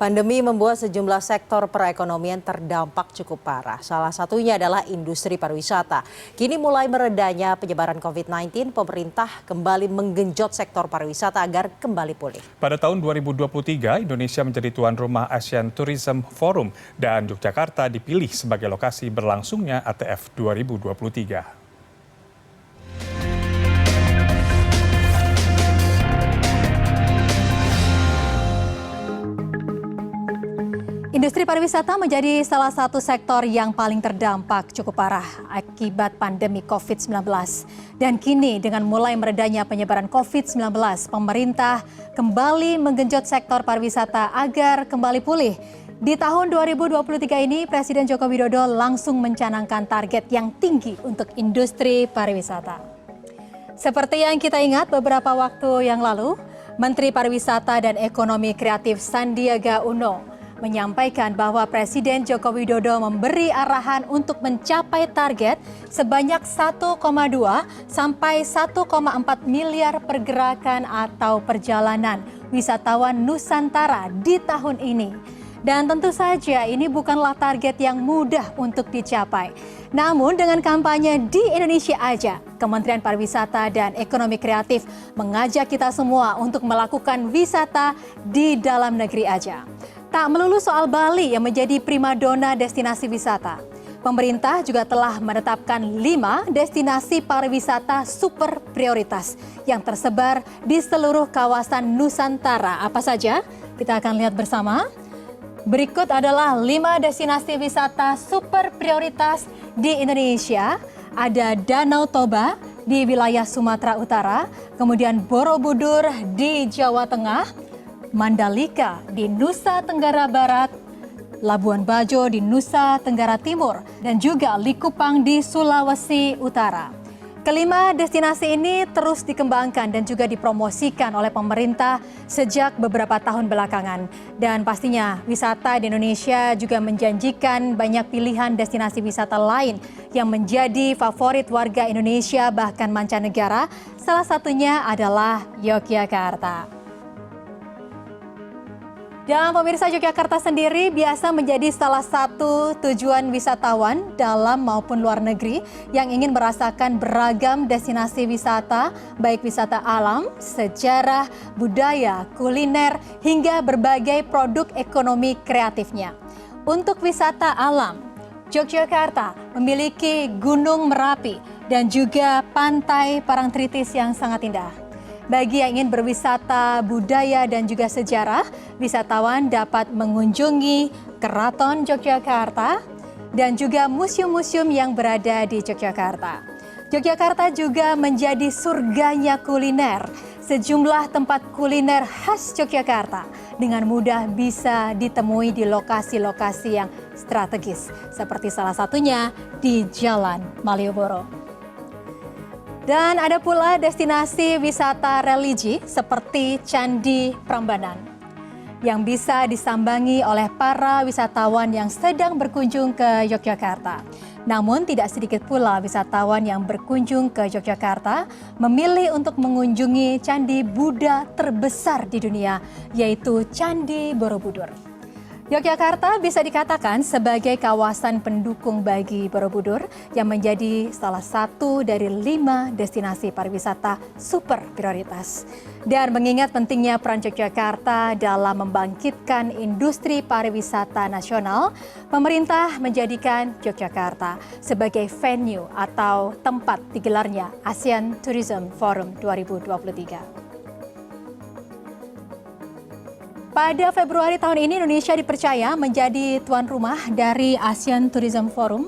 Pandemi membuat sejumlah sektor perekonomian terdampak cukup parah. Salah satunya adalah industri pariwisata. Kini mulai meredanya penyebaran COVID-19, pemerintah kembali menggenjot sektor pariwisata agar kembali pulih. Pada tahun 2023, Indonesia menjadi tuan rumah Asian Tourism Forum dan Yogyakarta dipilih sebagai lokasi berlangsungnya ATF 2023. Industri pariwisata menjadi salah satu sektor yang paling terdampak cukup parah akibat pandemi COVID-19. Dan kini dengan mulai meredanya penyebaran COVID-19, pemerintah kembali menggenjot sektor pariwisata agar kembali pulih. Di tahun 2023 ini, Presiden Joko Widodo langsung mencanangkan target yang tinggi untuk industri pariwisata. Seperti yang kita ingat beberapa waktu yang lalu, Menteri Pariwisata dan Ekonomi Kreatif Sandiaga Uno menyampaikan bahwa Presiden Joko Widodo memberi arahan untuk mencapai target sebanyak 1,2 sampai 1,4 miliar pergerakan atau perjalanan wisatawan Nusantara di tahun ini. Dan tentu saja ini bukanlah target yang mudah untuk dicapai. Namun dengan kampanye di Indonesia aja, Kementerian Pariwisata dan Ekonomi Kreatif mengajak kita semua untuk melakukan wisata di dalam negeri aja. Tak melulu soal Bali yang menjadi primadona destinasi wisata. Pemerintah juga telah menetapkan 5 destinasi pariwisata super prioritas yang tersebar di seluruh kawasan Nusantara. Apa saja? Kita akan lihat bersama. Berikut adalah 5 destinasi wisata super prioritas di Indonesia. Ada Danau Toba di wilayah Sumatera Utara, kemudian Borobudur di Jawa Tengah, Mandalika di Nusa Tenggara Barat, Labuan Bajo di Nusa Tenggara Timur, dan juga Likupang di Sulawesi Utara. Kelima destinasi ini terus dikembangkan dan juga dipromosikan oleh pemerintah sejak beberapa tahun belakangan. Dan pastinya wisata di Indonesia juga menjanjikan banyak pilihan destinasi wisata lain yang menjadi favorit warga Indonesia bahkan mancanegara. Salah satunya adalah Yogyakarta. Dan pemirsa, Yogyakarta sendiri biasa menjadi salah satu tujuan wisatawan dalam maupun luar negeri yang ingin merasakan beragam destinasi wisata, baik wisata alam, sejarah, budaya, kuliner, hingga berbagai produk ekonomi kreatifnya. Untuk wisata alam, Yogyakarta memiliki Gunung Merapi dan juga Pantai Parangtritis yang sangat indah. Bagi yang ingin berwisata budaya dan juga sejarah, wisatawan dapat mengunjungi Keraton Yogyakarta dan juga museum-museum yang berada di Yogyakarta. Yogyakarta juga menjadi surganya kuliner. Sejumlah tempat kuliner khas Yogyakarta dengan mudah bisa ditemui di lokasi-lokasi yang strategis, seperti salah satunya di Jalan Malioboro. Dan ada pula destinasi wisata religi seperti Candi Prambanan yang bisa disambangi oleh para wisatawan yang sedang berkunjung ke Yogyakarta. Namun tidak sedikit pula wisatawan yang berkunjung ke Yogyakarta memilih untuk mengunjungi candi Buddha terbesar di dunia, yaitu Candi Borobudur. Yogyakarta bisa dikatakan sebagai kawasan pendukung bagi Borobudur yang menjadi salah satu dari 5 destinasi pariwisata super prioritas. Dan mengingat pentingnya peran Yogyakarta dalam membangkitkan industri pariwisata nasional, pemerintah menjadikan Yogyakarta sebagai venue atau tempat digelarnya Asian Tourism Forum 2023. Pada Februari tahun ini Indonesia dipercaya menjadi tuan rumah dari Asian Tourism Forum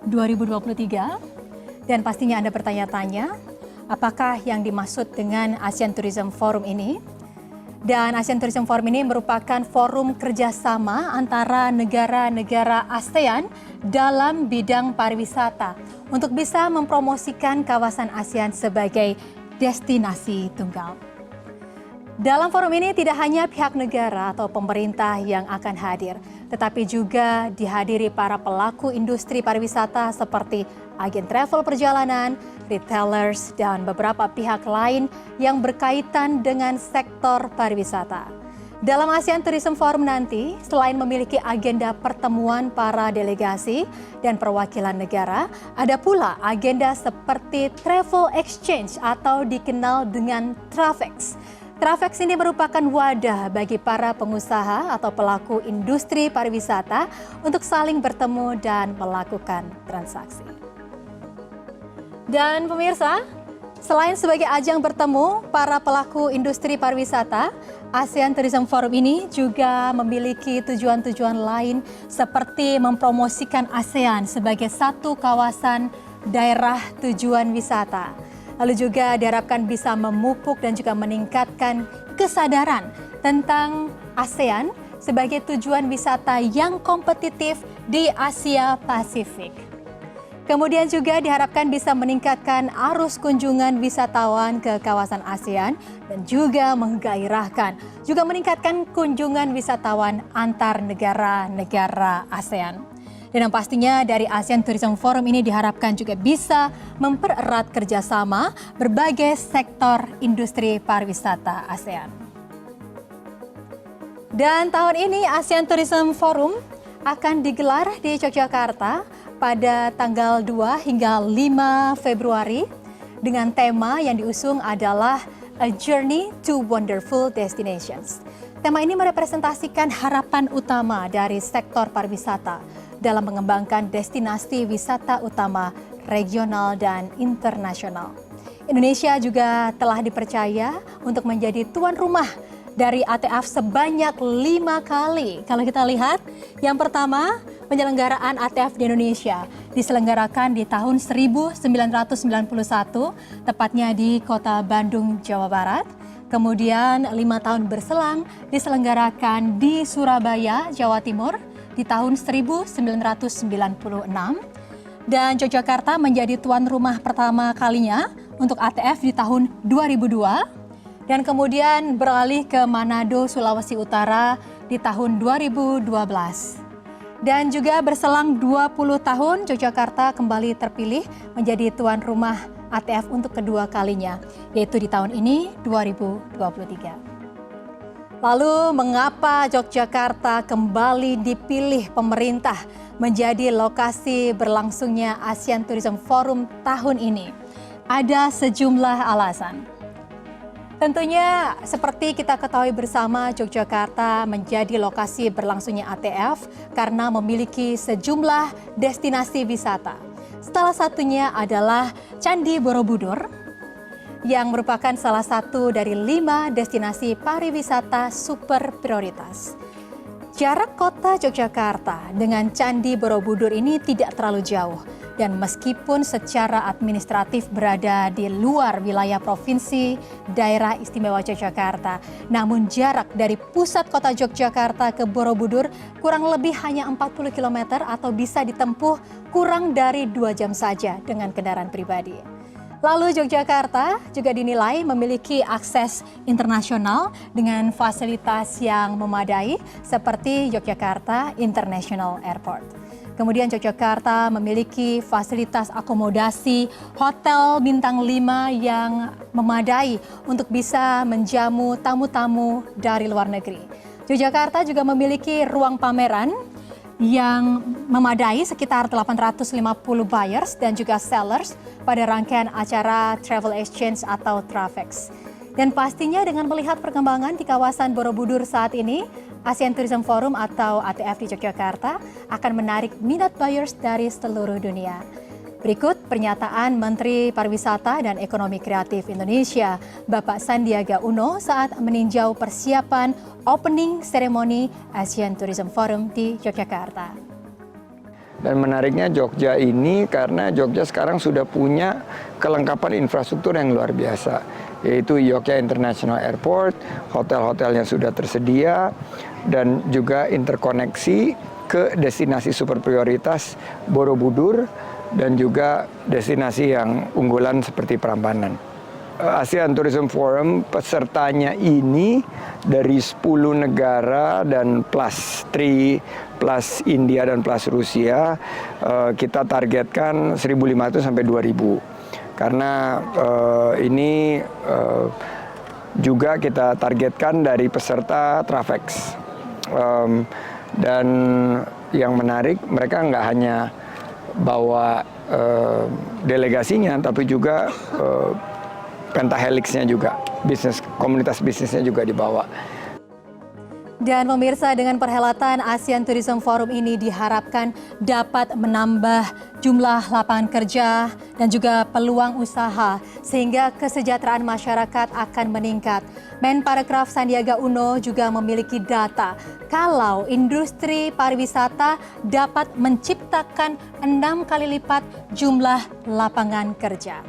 2023. Dan pastinya Anda bertanya-tanya, apakah yang dimaksud dengan Asian Tourism Forum ini? Dan Asian Tourism Forum ini merupakan forum kerjasama antara negara-negara ASEAN dalam bidang pariwisata untuk bisa mempromosikan kawasan ASEAN sebagai destinasi tunggal. Dalam forum ini tidak hanya pihak negara atau pemerintah yang akan hadir, tetapi juga dihadiri para pelaku industri pariwisata seperti agen travel perjalanan, retailers, dan beberapa pihak lain yang berkaitan dengan sektor pariwisata. Dalam ASEAN Tourism Forum nanti, selain memiliki agenda pertemuan para delegasi dan perwakilan negara, ada pula agenda seperti travel exchange atau dikenal dengan Travex. Travex ini merupakan wadah bagi para pengusaha atau pelaku industri pariwisata untuk saling bertemu dan melakukan transaksi. Dan pemirsa, selain sebagai ajang bertemu para pelaku industri pariwisata, ASEAN Tourism Forum ini juga memiliki tujuan-tujuan lain seperti mempromosikan ASEAN sebagai satu kawasan daerah tujuan wisata. Lalu juga diharapkan bisa memupuk dan juga meningkatkan kesadaran tentang ASEAN sebagai tujuan wisata yang kompetitif di Asia Pasifik. Kemudian juga diharapkan bisa meningkatkan arus kunjungan wisatawan ke kawasan ASEAN dan juga menggairahkan, juga meningkatkan kunjungan wisatawan antar negara-negara ASEAN. Dan yang pastinya dari ASEAN Tourism Forum ini diharapkan juga bisa mempererat kerjasama berbagai sektor industri pariwisata ASEAN. Dan tahun ini ASEAN Tourism Forum akan digelar di Yogyakarta pada tanggal 2 hingga 5 Februari dengan tema yang diusung adalah A Journey to Wonderful Destinations. Tema ini merepresentasikan harapan utama dari sektor pariwisata dalam mengembangkan destinasi wisata utama regional dan internasional. Indonesia juga telah dipercaya untuk menjadi tuan rumah dari ATF sebanyak 5 kali. Kalau kita lihat, yang pertama, penyelenggaraan ATF di Indonesia diselenggarakan di tahun 1991, tepatnya di Kota Bandung, Jawa Barat. Kemudian 5 tahun berselang diselenggarakan di Surabaya, Jawa Timur di tahun 1996. Dan Yogyakarta menjadi tuan rumah pertama kalinya untuk ATF di tahun 2002. Dan kemudian beralih ke Manado, Sulawesi Utara di tahun 2012. Dan juga berselang 20 tahun, Yogyakarta kembali terpilih menjadi tuan rumah ATF untuk kedua kalinya, yaitu di tahun ini 2023. Lalu mengapa Yogyakarta kembali dipilih pemerintah menjadi lokasi berlangsungnya ASEAN Tourism Forum tahun ini? Ada sejumlah alasan. Tentunya seperti kita ketahui bersama, Yogyakarta menjadi lokasi berlangsungnya ATF karena memiliki sejumlah destinasi wisata. Salah satunya adalah Candi Borobudur yang merupakan salah satu dari 5 destinasi pariwisata super prioritas. Jarak kota Yogyakarta dengan Candi Borobudur ini tidak terlalu jauh. Dan meskipun secara administratif berada di luar wilayah provinsi Daerah Istimewa Yogyakarta, namun jarak dari pusat kota Yogyakarta ke Borobudur kurang lebih hanya 40 km atau bisa ditempuh kurang dari 2 jam saja dengan kendaraan pribadi. Lalu Yogyakarta juga dinilai memiliki akses internasional dengan fasilitas yang memadai seperti Yogyakarta International Airport. Kemudian Yogyakarta memiliki fasilitas akomodasi hotel bintang 5 yang memadai untuk bisa menjamu tamu-tamu dari luar negeri. Yogyakarta juga memiliki ruang pameran yang memadai sekitar 850 buyers dan juga sellers pada rangkaian acara travel exchange atau Travex. Dan pastinya dengan melihat perkembangan di kawasan Borobudur saat ini, ASEAN Tourism Forum atau ATF di Yogyakarta akan menarik minat buyers dari seluruh dunia. Berikut pernyataan Menteri Pariwisata dan Ekonomi Kreatif Indonesia, Bapak Sandiaga Uno saat meninjau persiapan opening ceremony ASEAN Tourism Forum di Yogyakarta. Dan menariknya Jogja ini karena Jogja sekarang sudah punya kelengkapan infrastruktur yang luar biasa, yaitu Yogyakarta International Airport, hotel-hotel yang sudah tersedia, dan juga interkoneksi ke destinasi super prioritas Borobudur dan juga destinasi yang unggulan seperti Prambanan. ASEAN Tourism Forum pesertanya ini dari 10 negara dan plus 3 plus India dan plus Rusia, kita targetkan 1.500 sampai 2.000 karena ini juga kita targetkan dari peserta Travex. Dan yang menarik, mereka nggak hanya bawa delegasinya, tapi juga pentahelixnya juga, komunitas bisnisnya juga dibawa. Dan pemirsa, dengan perhelatan ASEAN Tourism Forum ini diharapkan dapat menambah jumlah lapangan kerja dan juga peluang usaha sehingga kesejahteraan masyarakat akan meningkat. Menparekraf Sandiaga Uno juga memiliki data kalau industri pariwisata dapat menciptakan 6 kali lipat jumlah lapangan kerja.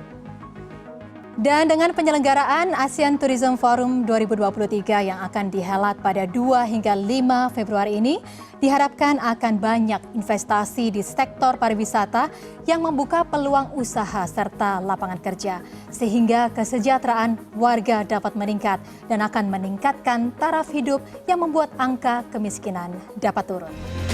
Dan dengan penyelenggaraan ASEAN Tourism Forum 2023 yang akan dihelat pada 2 hingga 5 Februari ini, diharapkan akan banyak investasi di sektor pariwisata yang membuka peluang usaha serta lapangan kerja, sehingga kesejahteraan warga dapat meningkat dan akan meningkatkan taraf hidup yang membuat angka kemiskinan dapat turun.